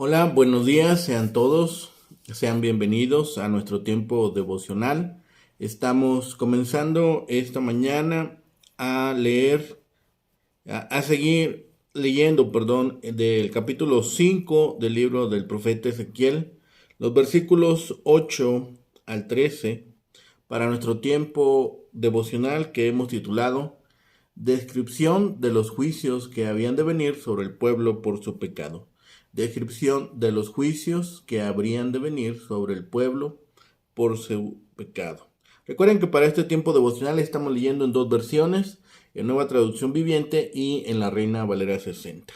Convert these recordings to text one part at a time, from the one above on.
Hola, buenos días, sean todos, sean bienvenidos a nuestro tiempo devocional. Estamos comenzando esta mañana a leer, a seguir leyendo, del capítulo 5 del libro del profeta Ezequiel, los versículos 8 al 13, para nuestro tiempo devocional que hemos titulado Descripción de los juicios que habían de venir sobre el pueblo por su pecado. Descripción de los juicios que habrían de venir sobre el pueblo por su pecado. Recuerden que para este tiempo devocional estamos leyendo en dos versiones, en Nueva Traducción Viviente y en la Reina Valera 60.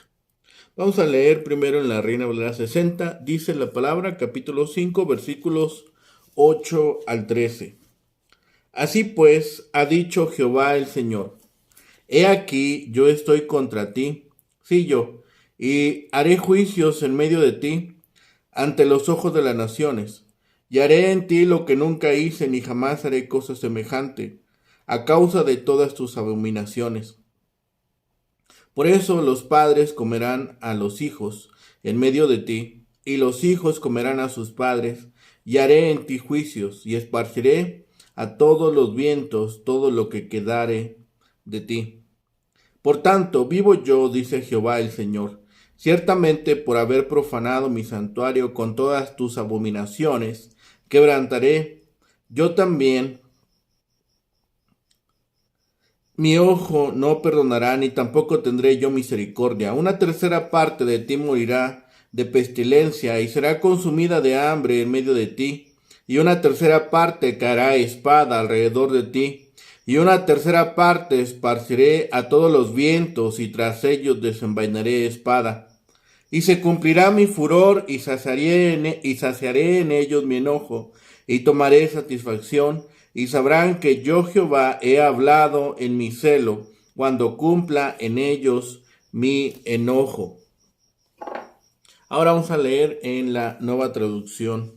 Vamos a leer primero en la Reina Valera 60. Dice la palabra, capítulo 5, versículos 8 al 13. Así pues, ha dicho Jehová el Señor: He aquí, yo estoy contra ti, sí yo, y haré juicios en medio de ti, ante los ojos de las naciones, y haré en ti lo que nunca hice, ni jamás haré cosa semejante, a causa de todas tus abominaciones. Por eso los padres comerán a los hijos en medio de ti, y los hijos comerán a sus padres, y haré en ti juicios, y esparciré a todos los vientos todo lo que quedare de ti. Por tanto, vivo yo, dice Jehová el Señor, ciertamente por haber profanado mi santuario con todas tus abominaciones, quebrantaré yo también mi ojo, no perdonará, ni tampoco tendré yo misericordia. Una tercera parte de ti morirá de pestilencia, y será consumida de hambre en medio de ti, y una tercera parte caerá espada alrededor de ti, y una tercera parte esparciré a todos los vientos, y tras ellos desenvainaré espada. Y se cumplirá mi furor, y saciaré en ellos mi enojo, y tomaré satisfacción, y sabrán que yo Jehová he hablado en mi celo, cuando cumpla en ellos mi enojo. Ahora vamos a leer en la Nueva Traducción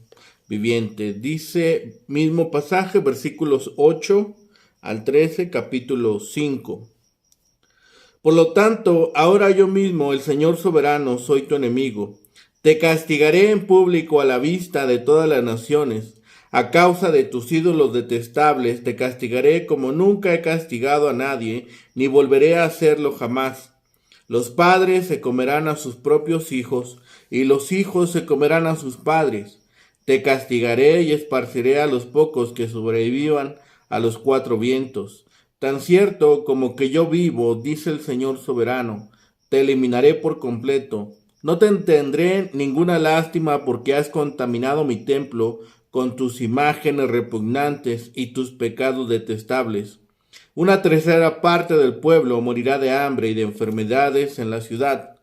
Viviente. Dice, mismo pasaje, versículos 8 al 13, capítulo 5. Por lo tanto, ahora yo mismo, el Señor soberano, soy tu enemigo. Te castigaré en público a la vista de todas las naciones. A causa de tus ídolos detestables, te castigaré como nunca he castigado a nadie, ni volveré a hacerlo jamás. Los padres se comerán a sus propios hijos, y los hijos se comerán a sus padres. Te castigaré y esparciré a los pocos que sobrevivan a los cuatro vientos. Tan cierto como que yo vivo, dice el Señor soberano, te eliminaré por completo. No te tendré ninguna lástima porque has contaminado mi templo con tus imágenes repugnantes y tus pecados detestables. Una tercera parte del pueblo morirá de hambre y de enfermedades en la ciudad.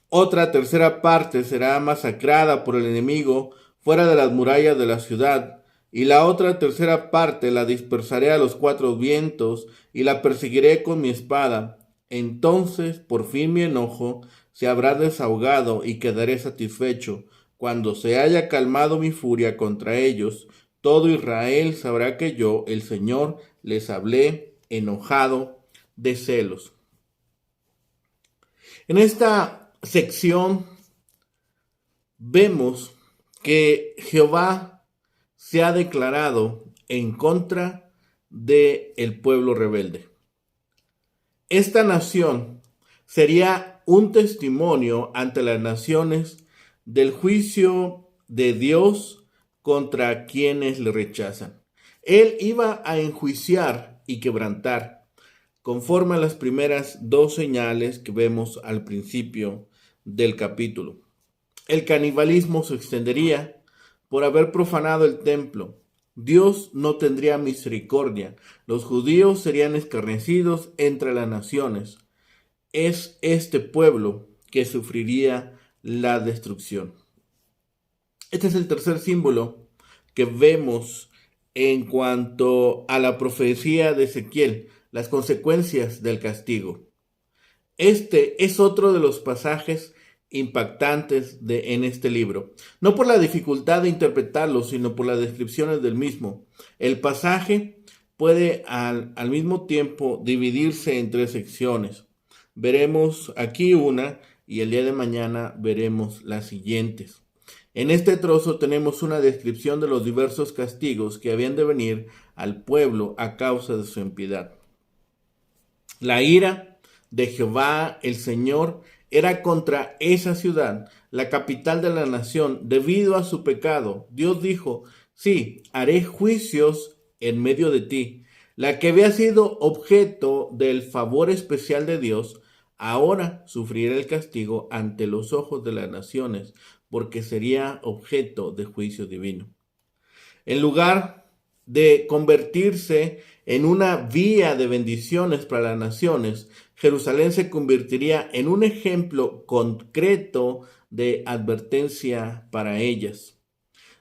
Otra tercera parte será masacrada por el enemigo fuera de las murallas de la ciudad, y la otra tercera parte la dispersaré a los cuatro vientos y la perseguiré con mi espada. Entonces, por fin mi enojo se habrá desahogado y quedaré satisfecho. Cuando se haya calmado mi furia contra ellos, todo Israel sabrá que yo, el Señor, les hablé enojado de celos. En esta sección vemos que Jehová se ha declarado en contra del pueblo rebelde. Esta nación sería un testimonio ante las naciones del juicio de Dios contra quienes le rechazan. Él iba a enjuiciar y quebrantar, conforme a las primeras dos señales que vemos al principio del capítulo. El canibalismo se extendería por haber profanado el templo. Dios no tendría misericordia. Los judíos serían escarnecidos entre las naciones. Es este pueblo que sufriría la destrucción. Este es el tercer símbolo que vemos en cuanto a la profecía de Ezequiel, las consecuencias del castigo. Este es otro de los pasajes impactantes en este libro, no por la dificultad de interpretarlo, sino por las descripciones del mismo. El pasaje puede al mismo tiempo dividirse en tres secciones. Veremos aquí una y el día de mañana veremos las siguientes. En este trozo tenemos una descripción de los diversos castigos que habían de venir al pueblo a causa de su impiedad. La ira de Jehová el Señor era contra esa ciudad, la capital de la nación, debido a su pecado. Dios dijo: sí, haré juicios en medio de ti. La que había sido objeto del favor especial de Dios, ahora sufrirá el castigo ante los ojos de las naciones, porque sería objeto de juicio divino. En lugar de convertirse en una vía de bendiciones para las naciones, Jerusalén se convertiría en un ejemplo concreto de advertencia para ellas.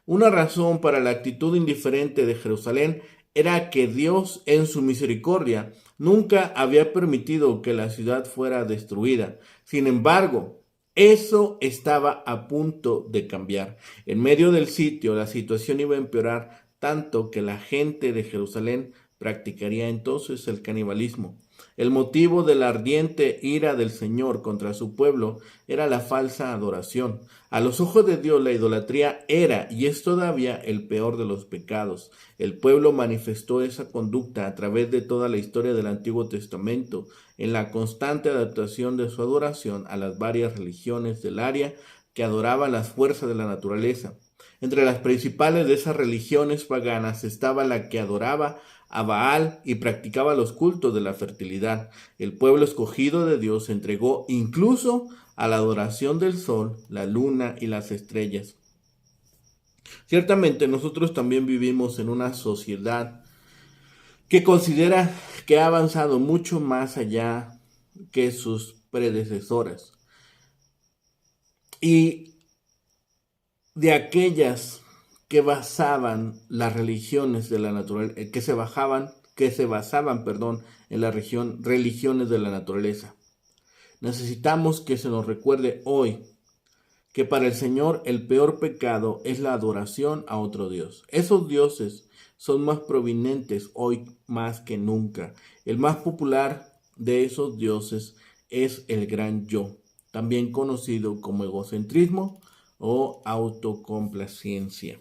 Una razón para la actitud indiferente de Jerusalén era que Dios, en su misericordia, nunca había permitido que la ciudad fuera destruida. Sin embargo, eso estaba a punto de cambiar. En medio del sitio, la situación iba a empeorar tanto que la gente de Jerusalén practicaría entonces el canibalismo. El motivo de la ardiente ira del Señor contra su pueblo era la falsa adoración. A los ojos de Dios, la idolatría era y es todavía el peor de los pecados. El pueblo manifestó esa conducta a través de toda la historia del Antiguo Testamento, en la constante adaptación de su adoración a las varias religiones del área que adoraban las fuerzas de la naturaleza. Entre las principales de esas religiones paganas estaba la que adoraba a Baal y practicaba los cultos de la fertilidad. El pueblo escogido de Dios se entregó incluso a la adoración del sol, la luna y las estrellas. Ciertamente nosotros también vivimos en una sociedad que considera que ha avanzado mucho más allá que sus predecesoras. Y de aquellas que basaban las religiones de la naturaleza, que se basaban, en las religiones de la naturaleza. Necesitamos que se nos recuerde hoy que para el Señor el peor pecado es la adoración a otro Dios. Esos dioses son más prominentes hoy más que nunca. El más popular de esos dioses es el gran yo, también conocido como egocentrismo o autocomplacencia.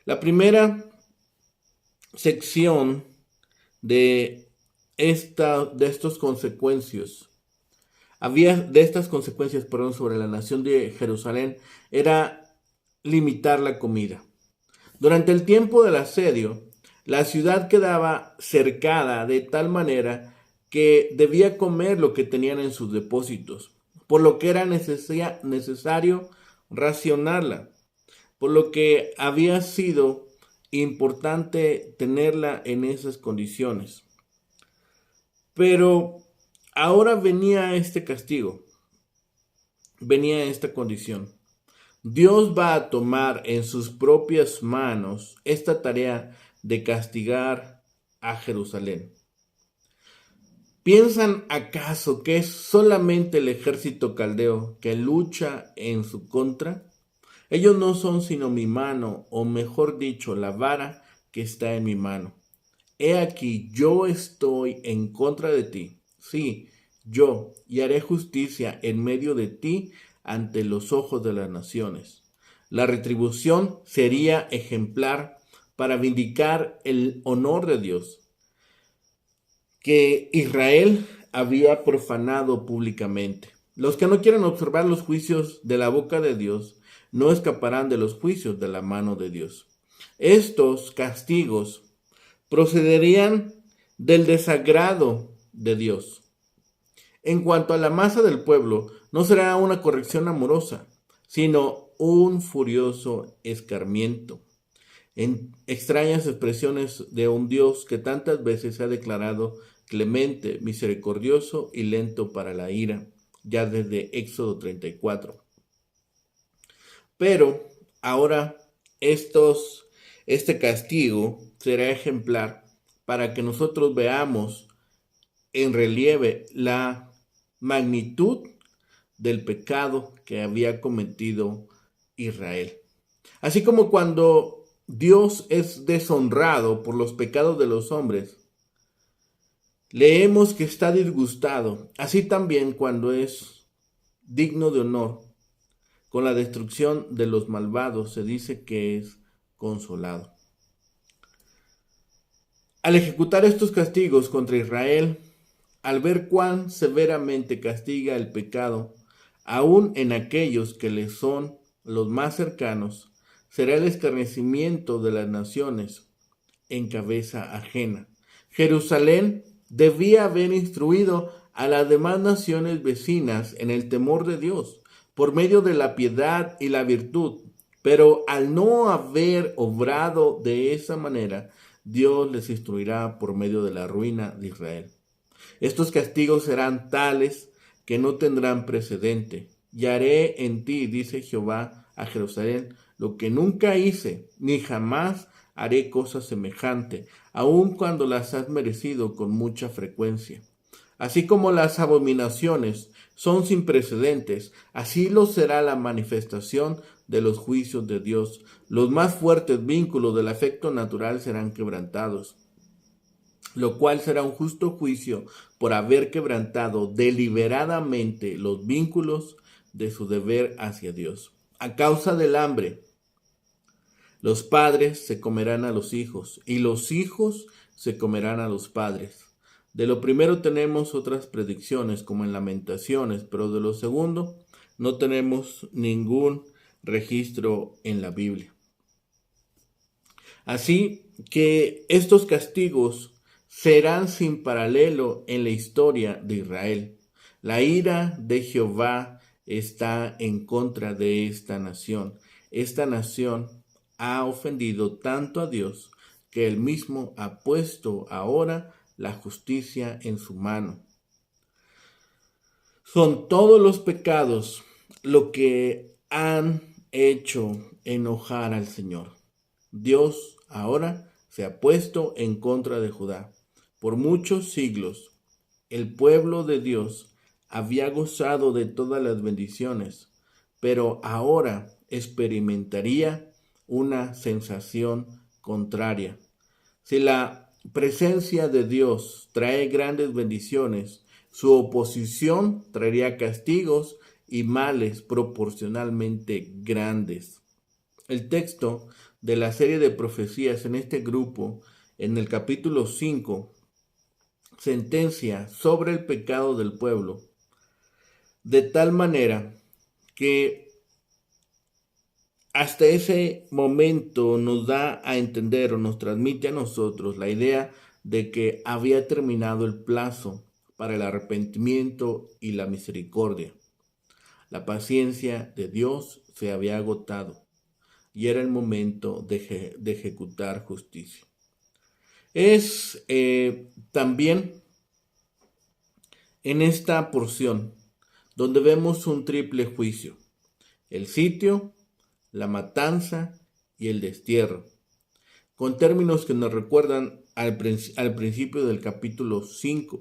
La primera sección de estas consecuencias sobre la nación de Jerusalén era limitar la comida. Durante el tiempo del asedio, la ciudad quedaba cercada de tal manera que debía comer lo que tenían en sus depósitos, por lo que era necesario racionarla, por lo que había sido importante tenerla en esas condiciones. Pero ahora venía este castigo, venía esta condición. Dios va a tomar en sus propias manos esta tarea de castigar a Jerusalén. ¿Piensan acaso que es solamente el ejército caldeo que lucha en su contra? Ellos no son sino mi mano, o mejor dicho, la vara que está en mi mano. He aquí, yo estoy en contra de ti, sí, yo, y haré justicia en medio de ti ante los ojos de las naciones. La retribución sería ejemplar para vindicar el honor de Dios, que Israel había profanado públicamente. Los que no quieren observar los juicios de la boca de Dios no escaparán de los juicios de la mano de Dios. Estos castigos procederían del desagrado de Dios. En cuanto a la masa del pueblo, no será una corrección amorosa, sino un furioso escarmiento. En extrañas expresiones de un Dios que tantas veces se ha declarado clemente, misericordioso y lento para la ira, ya desde Éxodo 34. Pero ahora este castigo será ejemplar para que nosotros veamos en relieve la magnitud del pecado que había cometido Israel. Así como cuando Dios es deshonrado por los pecados de los hombres, leemos que está disgustado, así también cuando es digno de honor. Con la destrucción de los malvados se dice que es consolado. Al ejecutar estos castigos contra Israel, al ver cuán severamente castiga el pecado, aun en aquellos que le son los más cercanos, será el escarnecimiento de las naciones en cabeza ajena. Jerusalén debía haber instruido a las demás naciones vecinas en el temor de Dios, por medio de la piedad y la virtud, pero al no haber obrado de esa manera, Dios les instruirá por medio de la ruina de Israel. Estos castigos serán tales que no tendrán precedente. Y haré en ti, dice Jehová a Jerusalén, lo que nunca hice, ni jamás haré cosa semejante, aun cuando las has merecido con mucha frecuencia. Así como las abominaciones son sin precedentes, así lo será la manifestación de los juicios de Dios. Los más fuertes vínculos del afecto natural serán quebrantados, lo cual será un justo juicio por haber quebrantado deliberadamente los vínculos de su deber hacia Dios. A causa del hambre, los padres se comerán a los hijos y los hijos se comerán a los padres. De lo primero tenemos otras predicciones como en Lamentaciones, pero de lo segundo no tenemos ningún registro en la Biblia. Así que estos castigos serán sin paralelo en la historia de Israel. La ira de Jehová está en contra de esta nación. Esta nación ha ofendido tanto a Dios que él mismo ha puesto ahora la justicia en su mano. Son todos los pecados lo que han hecho enojar al Señor. Dios ahora se ha puesto en contra de Judá. Por muchos siglos, el pueblo de Dios había gozado de todas las bendiciones, pero ahora experimentaría una sensación contraria. Si la presencia de Dios trae grandes bendiciones, su oposición traería castigos y males proporcionalmente grandes. El texto de la serie de profecías en este grupo, en el capítulo 5, sentencia sobre el pecado del pueblo, de tal manera que hasta ese momento nos da a entender o nos transmite a nosotros la idea de que había terminado el plazo para el arrepentimiento y la misericordia. La paciencia de Dios se había agotado y era el momento de ejecutar justicia. Es también en esta porción donde vemos un triple juicio: el sitio, la matanza y el destierro, con términos que nos recuerdan al principio del capítulo 5.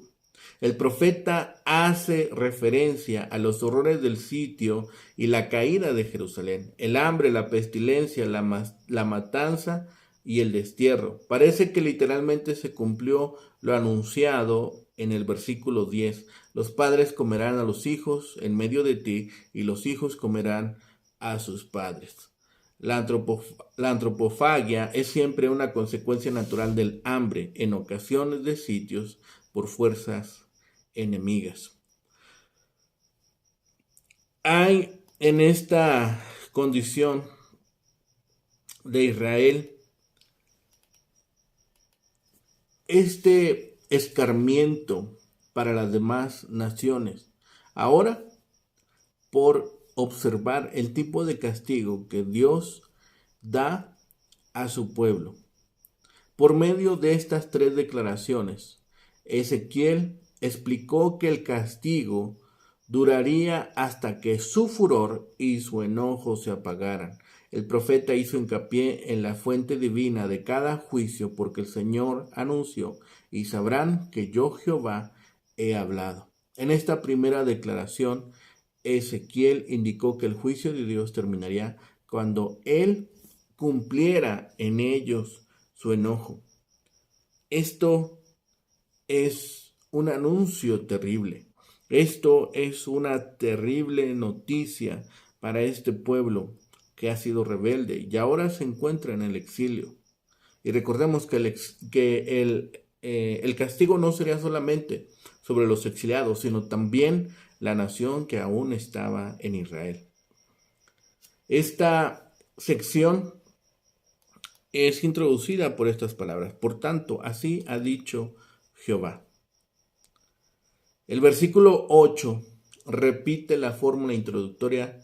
El profeta hace referencia a los horrores del sitio y la caída de Jerusalén, el hambre, la pestilencia, la matanza y el destierro. Parece que literalmente se cumplió lo anunciado en el versículo 10. Los padres comerán a los hijos en medio de ti, y los hijos comerán a sus padres. La antropofagia es siempre una consecuencia natural del hambre, en ocasiones de sitios por fuerzas enemigas. Hay en esta condición de Israel este escarmiento para las demás naciones. Ahora, por observar el tipo de castigo que Dios da a su pueblo. Por medio de estas tres declaraciones, Ezequiel explicó que el castigo duraría hasta que su furor y su enojo se apagaran. El profeta hizo hincapié en la fuente divina de cada juicio, porque el Señor anunció: y sabrán que yo Jehová he hablado. En esta primera declaración, Ezequiel indicó que el juicio de Dios terminaría cuando Él cumpliera en ellos su enojo. Esto es un anuncio terrible. Esto es una terrible noticia para este pueblo que ha sido rebelde y ahora se encuentra en el exilio. Y recordemos que el castigo no sería solamente sobre los exiliados, sino también la nación que aún estaba en Israel. Esta sección es introducida por estas palabras. Por tanto, así ha dicho Jehová. El versículo 8 repite la fórmula introductoria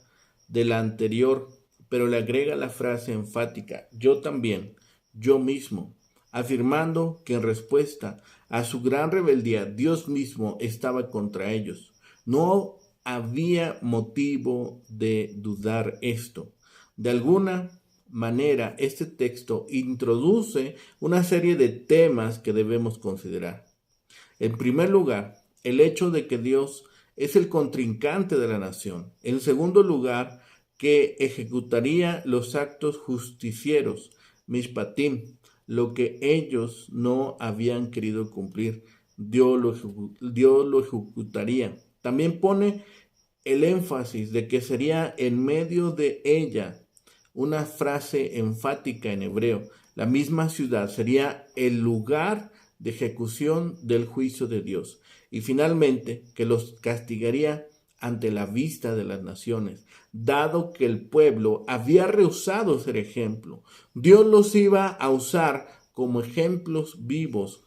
de la anterior, pero le agrega la frase enfática, yo también, yo mismo, afirmando que en respuesta a su gran rebeldía, Dios mismo estaba contra ellos. No había motivo de dudar esto. De alguna manera, este texto introduce una serie de temas que debemos considerar. En primer lugar, el hecho de que Dios es el contrincante de la nación. En segundo lugar, que ejecutaría los actos justicieros, mishpatim, lo que ellos no habían querido cumplir. Dios lo ejecutaría. También pone el énfasis de que sería en medio de ella una frase enfática en hebreo. La misma ciudad sería el lugar de ejecución del juicio de Dios. Y finalmente, que los castigaría ante la vista de las naciones, dado que el pueblo había rehusado ser ejemplo. Dios los iba a usar como ejemplos vivos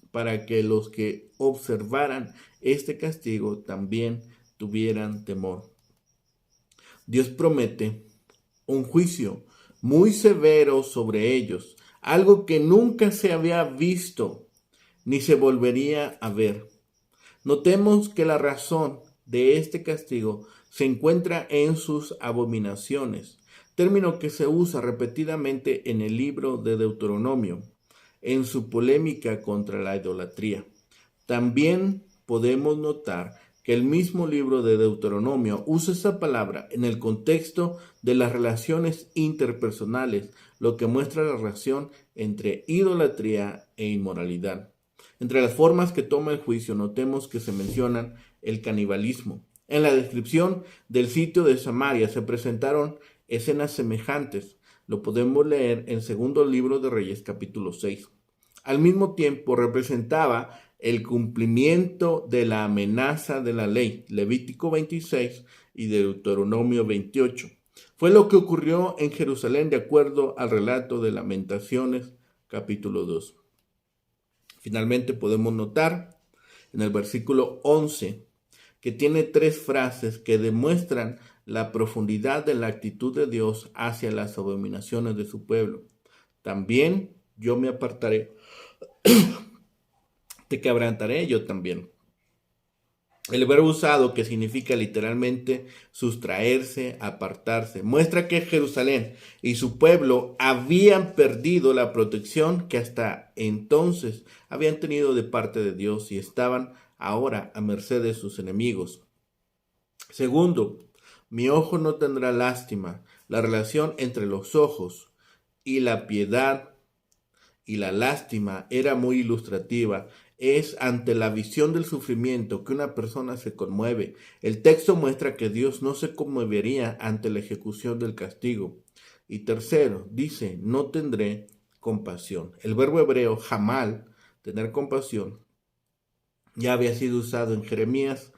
para que los que observaran este castigo también tuvieran temor. Dios promete un juicio muy severo sobre ellos, algo que nunca se había visto ni se volvería a ver. Notemos que la razón de este castigo se encuentra en sus abominaciones, término que se usa repetidamente en el libro de Deuteronomio, en su polémica contra la idolatría. También podemos notar que el mismo libro de Deuteronomio usa esa palabra en el contexto de las relaciones interpersonales, lo que muestra la relación entre idolatría e inmoralidad. Entre las formas que toma el juicio, notemos que se mencionan el canibalismo. En la descripción del sitio de Samaria se presentaron escenas semejantes. Lo podemos leer en segundo libro de Reyes, capítulo 6. Al mismo tiempo representaba el cumplimiento de la amenaza de la ley, Levítico 26 y Deuteronomio 28. Fue lo que ocurrió en Jerusalén de acuerdo al relato de Lamentaciones, capítulo 2. Finalmente podemos notar en el versículo 11 que tiene tres frases que demuestran la profundidad de la actitud de Dios hacia las abominaciones de su pueblo. También yo me apartaré, te quebrantaré yo también. El verbo usado, que significa literalmente sustraerse, apartarse, muestra que Jerusalén y su pueblo habían perdido la protección que hasta entonces habían tenido de parte de Dios y estaban ahora a merced de sus enemigos. Segundo, mi ojo no tendrá lástima. La relación entre los ojos y la piedad y la lástima era muy ilustrativa. Es ante la visión del sufrimiento que una persona se conmueve. El texto muestra que Dios no se conmovería ante la ejecución del castigo. Y tercero, dice, no tendré compasión. El verbo hebreo jamal, tener compasión, ya había sido usado en Jeremías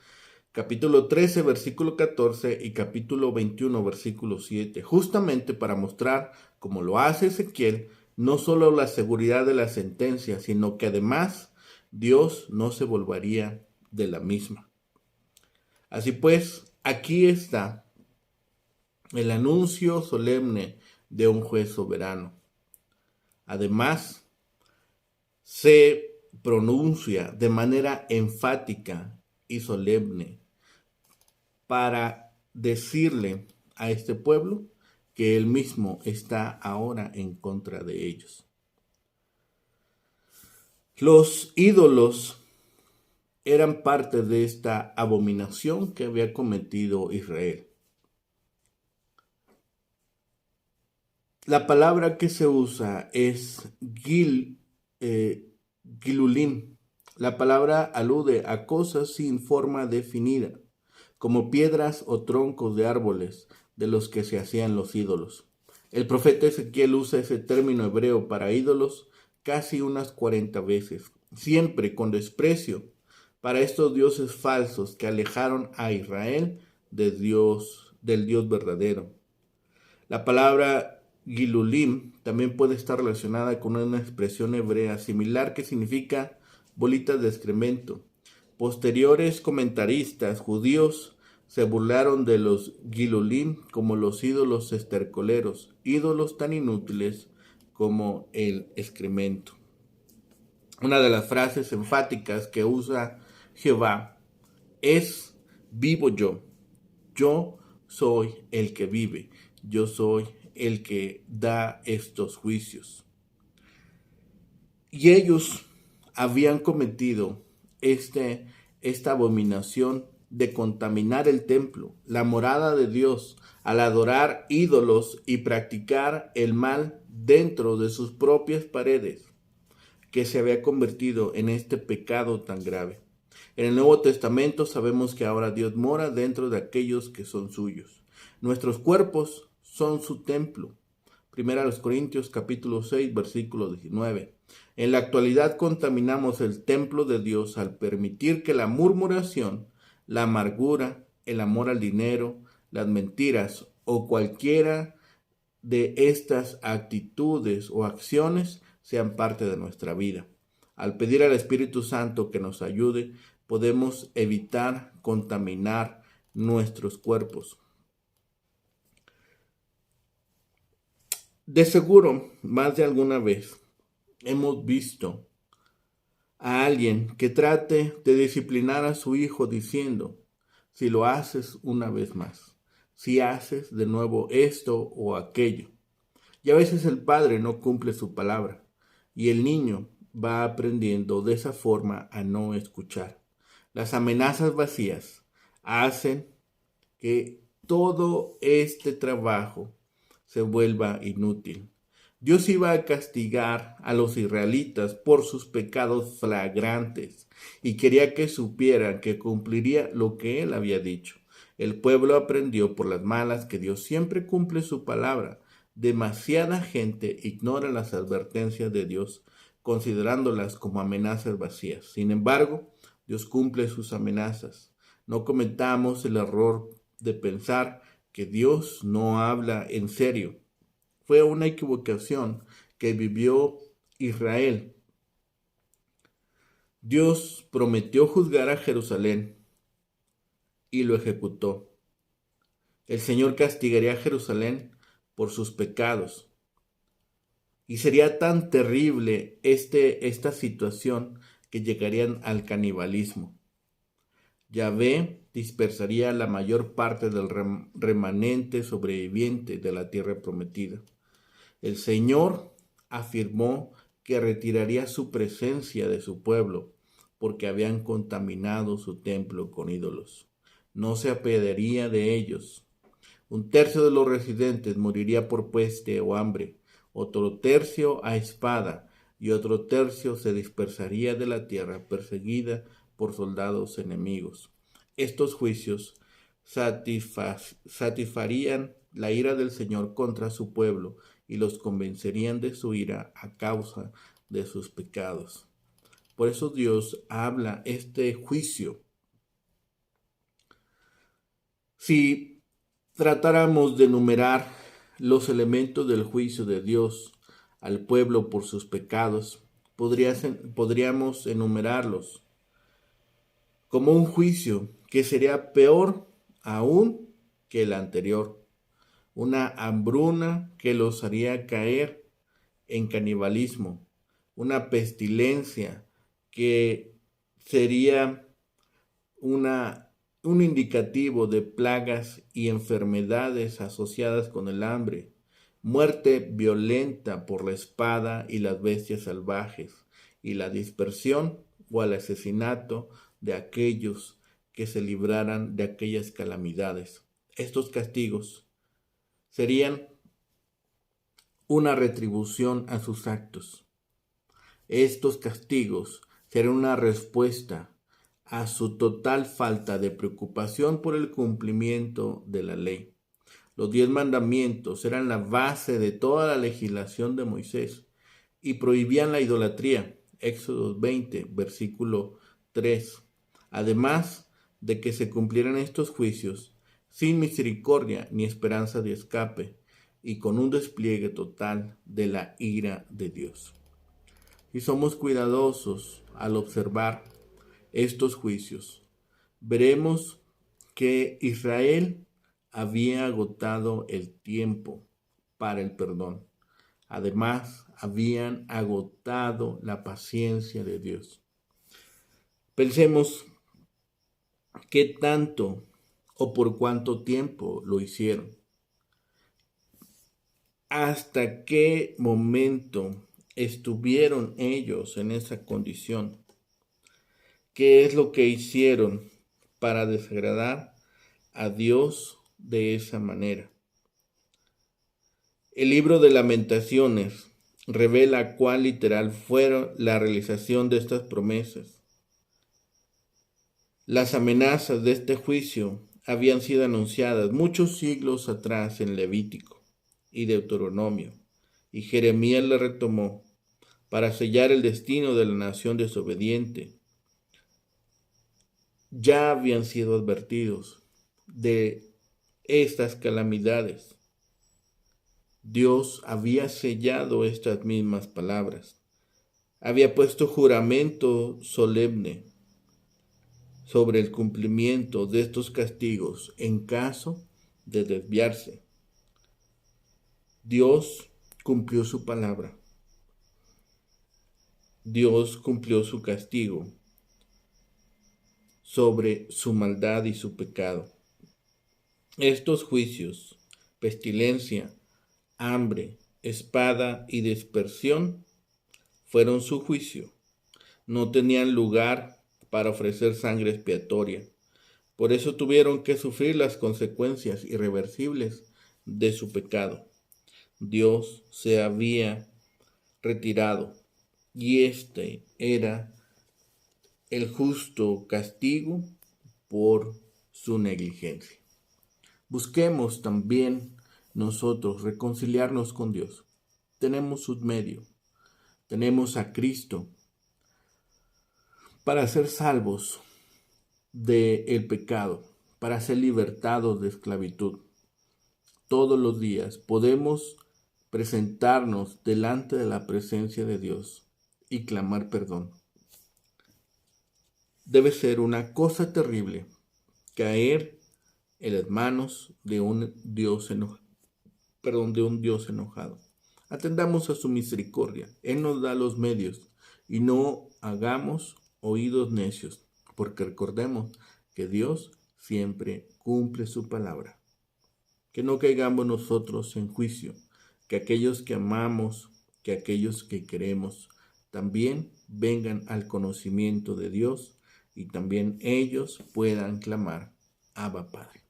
capítulo 13, versículo 14 y capítulo 21, versículo 7, justamente para mostrar, como lo hace Ezequiel, no solo la seguridad de la sentencia, sino que además Dios no se volvería de la misma. Así pues, aquí está el anuncio solemne de un juez soberano. Además, se pronuncia de manera enfática y solemne para decirle a este pueblo que él mismo está ahora en contra de ellos. Los ídolos eran parte de esta abominación que había cometido Israel. La palabra que se usa es gilulim, La palabra alude a cosas sin forma definida, como piedras o troncos de árboles de los que se hacían los ídolos. El profeta Ezequiel usa ese término hebreo para ídolos casi unas 40 veces, siempre con desprecio para estos dioses falsos que alejaron a Israel del Dios verdadero. La palabra Gilulim también puede estar relacionada con una expresión hebrea similar que significa bolitas de excremento. Posteriores comentaristas judíos se burlaron de los Gilulim como los ídolos estercoleros, ídolos tan inútiles como el excremento. Una de las frases enfáticas que usa Jehová es: vivo yo soy el que vive, yo soy el que da estos juicios. Y ellos habían cometido esta abominación de contaminar el templo, la morada de Dios, al adorar ídolos y practicar el mal dentro de sus propias paredes, que se había convertido en este pecado tan grave. En el Nuevo Testamento sabemos que ahora Dios mora dentro de aquellos que son suyos. Nuestros cuerpos son su templo. Primera a los Corintios capítulo 6, versículo 19. En la actualidad contaminamos el templo de Dios al permitir que la murmuración, la amargura, el amor al dinero, las mentiras o cualquiera de estas actitudes o acciones sean parte de nuestra vida. Al pedir al Espíritu Santo que nos ayude, podemos evitar contaminar nuestros cuerpos. De seguro, más de alguna vez hemos visto a alguien que trate de disciplinar a su hijo diciendo: si lo haces una vez más, si haces de nuevo esto o aquello. Y a veces el padre no cumple su palabra y el niño va aprendiendo de esa forma a no escuchar. Las amenazas vacías hacen que todo este trabajo se vuelva inútil. Dios iba a castigar a los israelitas por sus pecados flagrantes y quería que supieran que cumpliría lo que él había dicho. El pueblo aprendió por las malas que Dios siempre cumple su palabra. Demasiada gente ignora las advertencias de Dios, considerándolas como amenazas vacías. Sin embargo, Dios cumple sus amenazas. No cometamos el error de pensar que Dios no habla en serio. Fue una equivocación que vivió Israel. Dios prometió juzgar a Jerusalén y lo ejecutó. El Señor castigaría a Jerusalén por sus pecados. Y sería tan terrible esta situación que llegarían al canibalismo. Yahvé dispersaría la mayor parte del remanente sobreviviente de la tierra prometida. El Señor afirmó que retiraría su presencia de su pueblo porque habían contaminado su templo con ídolos. No se apiadaría de ellos. 1/3 de los residentes moriría por peste o hambre, otro tercio a espada y otro tercio se dispersaría de la tierra perseguida por soldados enemigos. Estos juicios satisfarían la ira del Señor contra su pueblo y los convencerían de su ira a causa de sus pecados. Por eso Dios habla este juicio. Si tratáramos de enumerar los elementos del juicio de Dios al pueblo por sus pecados, podríamos enumerarlos como un juicio que sería peor aún que el anterior. Una hambruna que los haría caer en canibalismo, una pestilencia que sería un indicativo de plagas y enfermedades asociadas con el hambre, muerte violenta por la espada y las bestias salvajes, y la dispersión o el asesinato de aquellos que se libraran de aquellas calamidades. Estos castigos serían una retribución a sus actos. Estos castigos será una respuesta a su total falta de preocupación por el cumplimiento de la ley. Los 10 mandamientos eran la base de toda la legislación de Moisés y prohibían la idolatría. Éxodo 20, versículo 3. Además de que se cumplieran estos juicios sin misericordia ni esperanza de escape y con un despliegue total de la ira de Dios. Si somos cuidadosos al observar estos juicios, veremos que Israel había agotado el tiempo para el perdón. Además, habían agotado la paciencia de Dios. Pensemos qué tanto o por cuánto tiempo lo hicieron. ¿Hasta qué momento estuvieron ellos en esa condición? ¿Qué es lo que hicieron para desagradar a Dios de esa manera? El libro de Lamentaciones revela cuán literal fueron la realización de estas promesas. Las amenazas de este juicio habían sido anunciadas muchos siglos atrás en Levítico y Deuteronomio, y Jeremías la retomó para sellar el destino de la nación desobediente. Ya habían sido advertidos de estas calamidades. Dios había sellado estas mismas palabras. Había puesto juramento solemne sobre el cumplimiento de estos castigos en caso de desviarse. Dios cumplió su palabra. Dios cumplió su castigo sobre su maldad y su pecado. Estos juicios, pestilencia, hambre, espada y dispersión, fueron su juicio. No tenían lugar para ofrecer sangre expiatoria. Por eso tuvieron que sufrir las consecuencias irreversibles de su pecado. Dios se había retirado y este era el justo castigo por su negligencia. Busquemos también nosotros reconciliarnos con Dios. Tenemos un medio, tenemos a Cristo para ser salvos del pecado, para ser libertados de esclavitud. Todos los días podemos presentarnos delante de la presencia de Dios y clamar perdón. Debe ser una cosa terrible caer en las manos de un Dios enojado. Atendamos a su misericordia. Él nos da los medios y no hagamos oídos necios, porque recordemos que Dios siempre cumple su palabra. Que no caigamos nosotros en juicio, que aquellos que amamos, que aquellos que queremos, también vengan al conocimiento de Dios y también ellos puedan clamar, Abba Padre.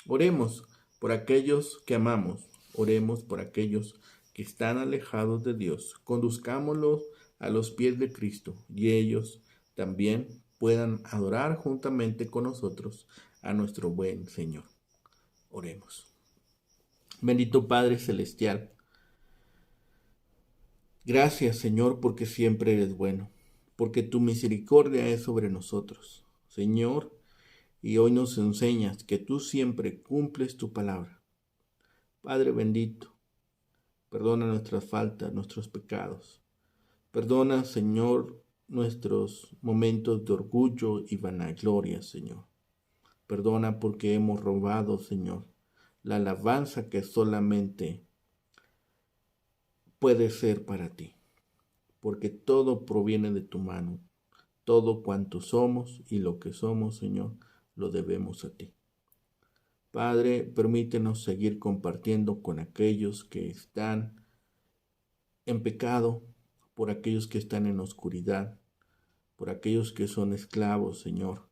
Oremos por aquellos que amamos, oremos por aquellos que están alejados de Dios. Conduzcámoslos a los pies de Cristo y ellos también puedan adorar juntamente con nosotros a nuestro buen Señor. Oremos. Bendito Padre Celestial, gracias Señor porque siempre eres bueno, porque tu misericordia es sobre nosotros. Señor, y hoy nos enseñas que tú siempre cumples tu palabra. Padre bendito, perdona nuestras faltas, nuestros pecados. Perdona, Señor, nuestros momentos de orgullo y vanagloria, Señor. Perdona porque hemos robado, Señor, la alabanza que solamente puede ser para ti. Porque todo proviene de tu mano. Todo cuanto somos y lo que somos, Señor, lo debemos a ti. Padre, permítenos seguir compartiendo con aquellos que están en pecado, por aquellos que están en oscuridad, por aquellos que son esclavos, Señor,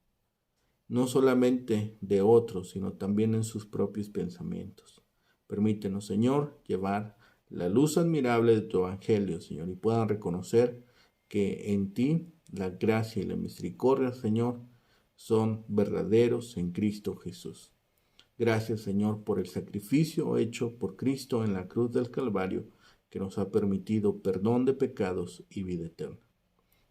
no solamente de otros, sino también en sus propios pensamientos. Permítenos, Señor, llevar la luz admirable de tu evangelio, Señor, y puedan reconocer que en ti la gracia y la misericordia, Señor, son verdaderos en Cristo Jesús. Gracias, Señor, por el sacrificio hecho por Cristo en la cruz del Calvario, que nos ha permitido perdón de pecados y vida eterna.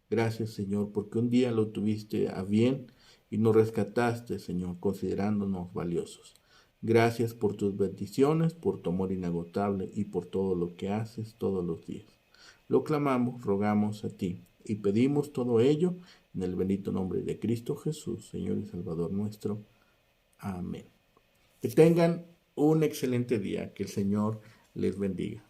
Gracias, Señor, porque un día lo tuviste a bien y nos rescataste, Señor, considerándonos valiosos. Gracias por tus bendiciones, por tu amor inagotable y por todo lo que haces todos los días. Lo clamamos, rogamos a ti y pedimos todo ello en el bendito nombre de Cristo Jesús, Señor y Salvador nuestro. Amén. Que tengan un excelente día. Que el Señor les bendiga.